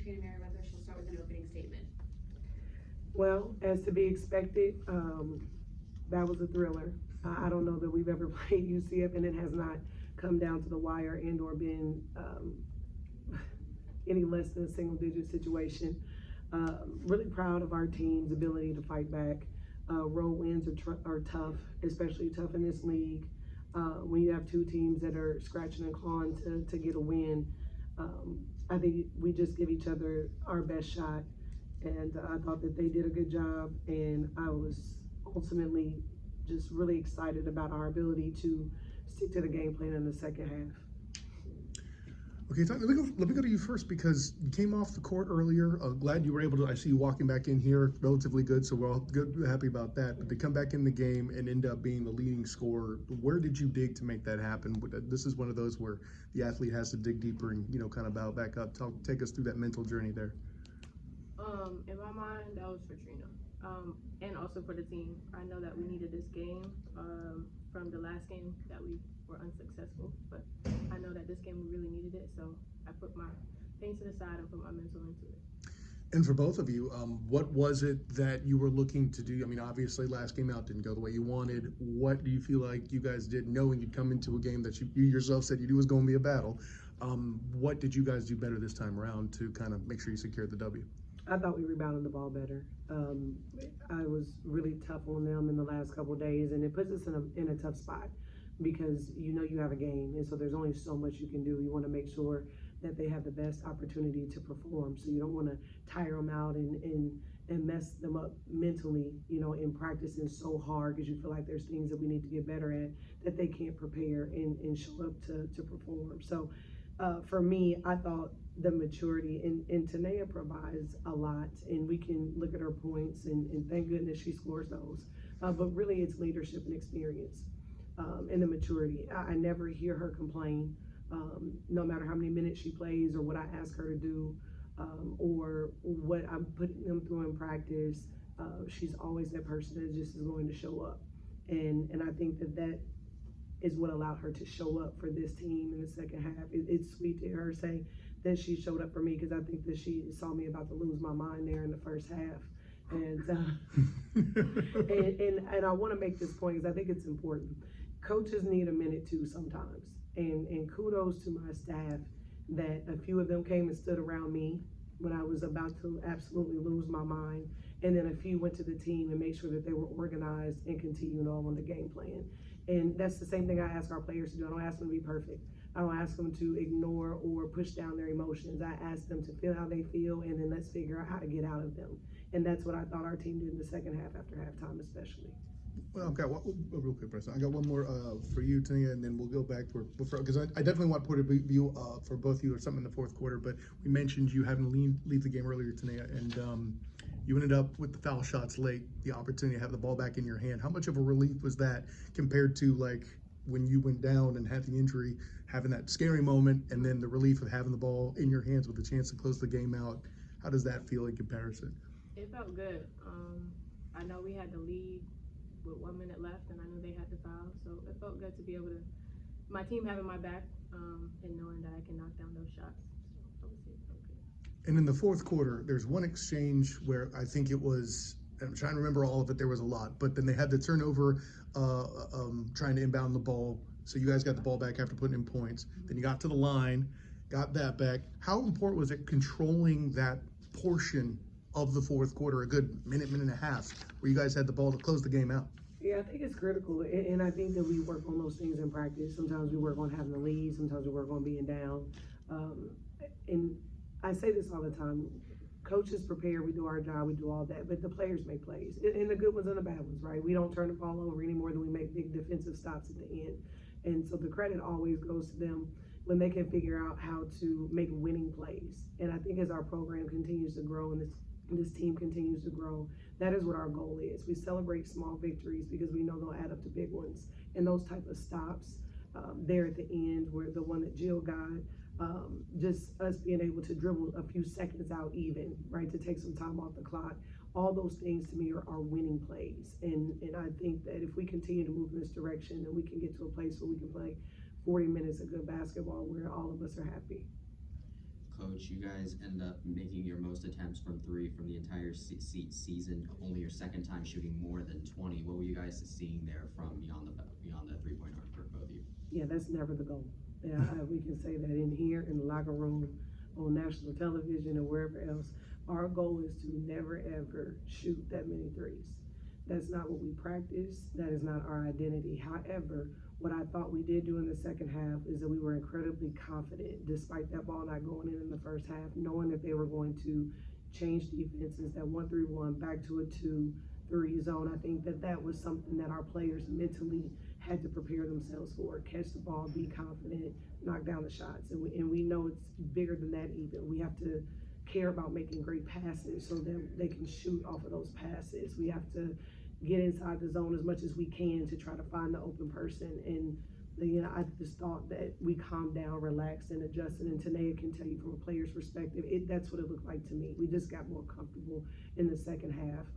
Katrina Merriweather. She'll start with an opening statement. Well, as to be expected, that was a thriller. I don't know that we've ever played UCF and it has not come down to the wire and or been any less than a single digit situation. Really proud of our team's ability to fight back. Road wins are tough, especially tough in this league. When you have two teams that are scratching and clawing to get a win, I think we just give each other our best shot. And I thought that they did a good job, and I was ultimately just really excited about our ability to stick to the game plan in the second half. Okay, let me go to you first because you came off the court earlier. Glad you were able to. I see you walking back in here, relatively good, so we're all good, happy about that. But to come back in the game and end up being the leading scorer, where did you dig to make that happen? This is one of those where the athlete has to dig deeper and kind of bow back up. Take us through that mental journey there. In my mind, that was for Trina, and also for the team. I know that we needed this game from the last game that we were unsuccessful, but I know that this game we really needed it, so I put my things to the side and put my mental into it. And for both of you, what was it that you were looking to do? I mean, obviously last game out didn't go the way you wanted. What do you feel like you guys did knowing you'd come into a game that you yourself said you knew was going to be a battle? What did you guys do better this time around to kind of make sure you secured the W? I thought we rebounded the ball better. I was really tough on them in the last couple of days, and it puts us in a tough spot because you have a game, and so there's only so much you can do. You want to make sure that they have the best opportunity to perform, so you don't want to tire them out and mess them up mentally, in practicing so hard because you feel like there's things that we need to get better at that they can't prepare and show up to perform. So for me, I thought the maturity and Tineya provides a lot, and we can look at her points and thank goodness she scores those. But really it's leadership and experience and the maturity. I never hear her complain, no matter how many minutes she plays or what I ask her to do or what I'm putting them through in practice. She's always that person that just is going to show up. And I think that is what allowed her to show up for this team in the second half. It's sweet to hear her say that she showed up for me because I think that she saw me about to lose my mind there in the first half. And and I want to make this point because I think it's important. Coaches need a minute too sometimes. And kudos to my staff that a few of them came and stood around me when I was about to absolutely lose my mind. And then a few went to the team and made sure that they were organized and continued on the game plan. And that's the same thing I ask our players to do. I don't ask them to be perfect. I don't ask them to ignore or push down their emotions. I ask them to feel how they feel, and then let's figure out how to get out of them. And that's what I thought our team did in the second half after halftime, especially. Well, I've got real quick, Bryson. I got one more for you, Tineya, and then we'll go back to because I definitely want to put a view for both of you or something in the fourth quarter. But we mentioned you having to leave the game earlier, Tineya, and you ended up with the foul shots late, the opportunity to have the ball back in your hand. How much of a relief was that compared to like when you went down and had the injury, having that scary moment, and then the relief of having the ball in your hands with a chance to close the game out? How does that feel in comparison? It felt good. I know we had the lead with 1 minute left, and I knew they had the foul, so it felt good to be able to, my team having my back, and knowing that I can knock down those shots. So obviously it felt good. And in the fourth quarter, there's one exchange where I think it was, and I'm trying to remember all of it, there was a lot, but then they had the turnover trying to inbound the ball. So you guys got the ball back after putting in points. Then you got to the line, got that back. How important was it controlling that portion of the fourth quarter, a good minute and a half, where you guys had the ball to close the game out? Yeah, I think it's critical, and I think that we work on those things in practice. Sometimes we work on having the lead, sometimes we work on being down. And I say this all the time, coaches prepare, we do our job, we do all that, but the players make plays, and the good ones and the bad ones, right? We don't turn the ball over any more than we make big defensive stops at the end. And so the credit always goes to them when they can figure out how to make winning plays. And I think as our program continues to grow and this team continues to grow, that is what our goal is. We celebrate small victories because we know they'll add up to big ones. And those type of stops there at the end, where the one that Jill got, just us being able to dribble a few seconds out even, right, to take some time off the clock. All those things to me are winning plays. And I think that if we continue to move in this direction, then we can get to a place where we can play 40 minutes of good basketball where all of us are happy. Coach, you guys end up making your most attempts from three from the entire season, only your second time shooting more than 20. What were you guys seeing there from beyond the 3-point arc for both of you? Yeah, that's never the goal. Yeah, we can say that in here, in the locker room, on national television, or wherever else. Our goal is to never ever shoot that many threes. That's not what we practice. That is not our identity. However, what I thought we did do in the second half is that we were incredibly confident, despite that ball not going in the first half, knowing that they were going to change defenses, that 1-3-1 back to a 2-3 zone. I think that was something that our players mentally had to prepare themselves for. Catch the ball, be confident, knock down the shots. And we know it's bigger than that even. We have to care about making great passes so that they can shoot off of those passes. We have to get inside the zone as much as we can to try to find the open person. And I just thought that we calmed down, relaxed, and adjusted. And Tineya can tell you from a player's perspective, that's what it looked like to me. We just got more comfortable in the second half,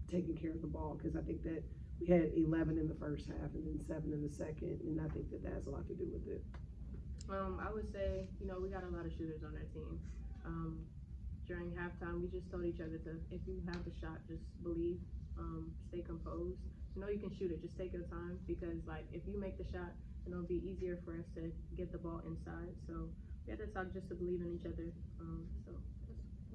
taking care of the ball, because I think that we had 11 in the first half and then 7 in the second, and I think that has a lot to do with it. I would say, we got a lot of shooters on our team. During halftime, we just told each other to, if you have a shot, just believe, stay composed. You can shoot it, just take your time, because if you make the shot, it'll be easier for us to get the ball inside. So we had to talk just to believe in each other. So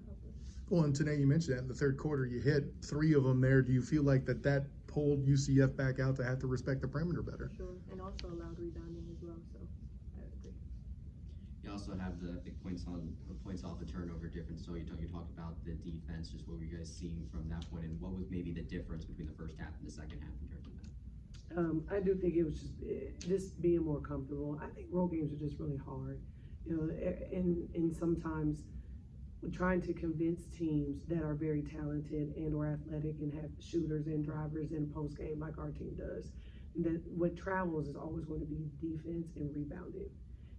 that's what helped us. Well, and today you mentioned that in the third quarter, you hit 3 of them there. Do you feel like that pulled UCF back out to have to respect the perimeter better? Sure, and also allowed rebounding as well, so I agree. You also have the points off the turnover difference. So you talked about the defense. Just what were you guys seeing from that point, and what was maybe the difference between the first half and the second half in terms of that? I do think it was just being more comfortable. I think road games are just really hard, and sometimes trying to convince teams that are very talented and or athletic and have shooters and drivers in post game like our team does, that what travels is always going to be defense and rebounding.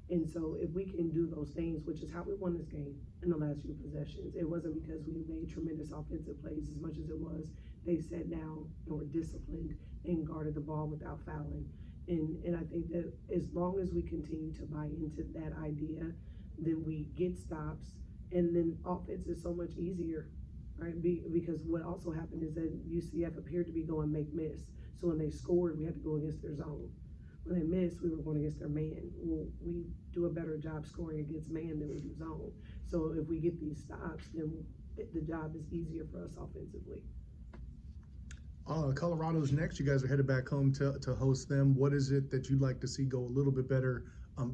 And so if we can do those things, which is how we won this game in the last few possessions, it wasn't because we made tremendous offensive plays as much as it was they sat down and were disciplined and guarded the ball without fouling. And I think that as long as we continue to buy into that idea, then we get stops, and then offense is so much easier, right? Because what also happened is that UCF appeared to be going make-miss. So when they scored, we had to go against their zone. When they missed, we were going against their man. Well, we do a better job scoring against man than we do zone. So if we get these stops, then the job is easier for us offensively. Colorado's next. You guys are headed back home to host them. What is it that you'd like to see go a little bit better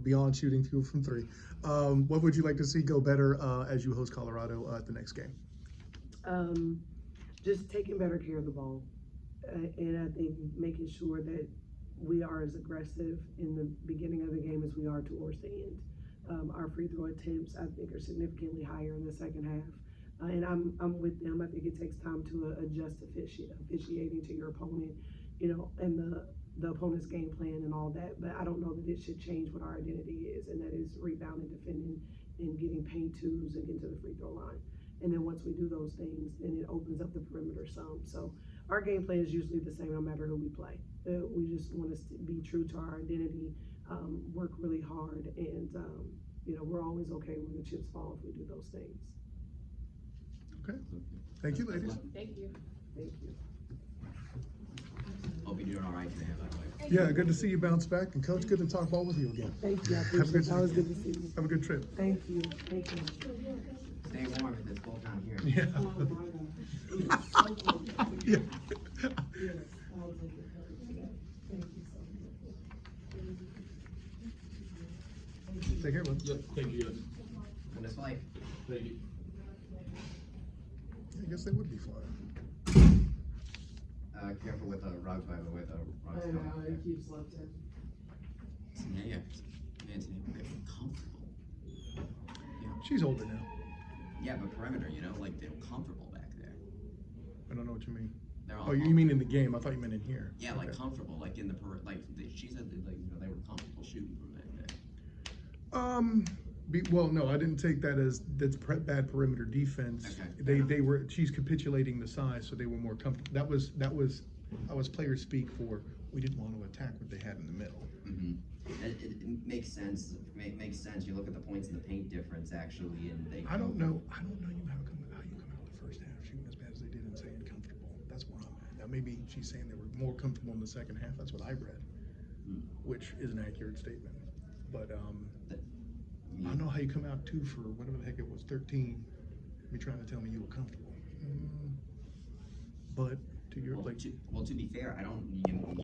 beyond shooting 2 from 3? What would you like to see go better as you host Colorado at the next game? Just taking better care of the ball. And I think making sure that we are as aggressive in the beginning of the game as we are towards the end. Our free throw attempts, I think, are significantly higher in the second half. And I'm with them. I think it takes time to adjust officiating to your opponent, and the opponent's game plan and all that. But I don't know that it should change what our identity is, and that is rebounding, defending, and getting paint twos and getting to the free throw line. And then once we do those things, then it opens up the perimeter some. So our game plan is usually the same no matter who we play. We just want to be true to our identity, work really hard, and we're always okay when the chips fall if we do those things. Okay. Thank you, ladies. Thank you. Thank you. Hope you're doing all right today, by the way. Yeah, good to see you bounce back. And Coach, good to talk ball with you again. Thank you. I Have a appreciate good it. That was good to see you. Have a good trip. Thank you. Thank you. Stay warm if it's cold down here. Yeah. Oh my God. Yeah. Yes, I'll take it. Thank you so much. Take care, bud. Yep, thank you, yes. And it's like, Thank you. I guess they would be flying. careful with rugs, by the way, the rugs. I know, it keeps lifting. Yeah, man, Tineya, they're comfortable. She's older now. Yeah, but perimeter, they're comfortable back there. I don't know what you mean. They're all Oh, you mean in the game? I thought you meant in here. Yeah, Okay. comfortable, in the she said that they were comfortable shooting from back there. Well, no, I didn't take that as bad perimeter defense. Okay. They were. She's capitulating the size, so they were more comfortable. That was player speak for we didn't want to attack what they had in the middle. It makes sense. Makes sense. You look at the points in the paint difference actually, and they. I don't know how you come out of the first half shooting as bad as they did and saying comfortable. That's where I'm at. Now maybe she's saying they were more comfortable in the second half. That's what I read, which is an accurate statement. But I don't know how you come out 2 for whatever the heck it was, 13. You're trying to tell me you were comfortable. But to your Well, to be fair, I don't.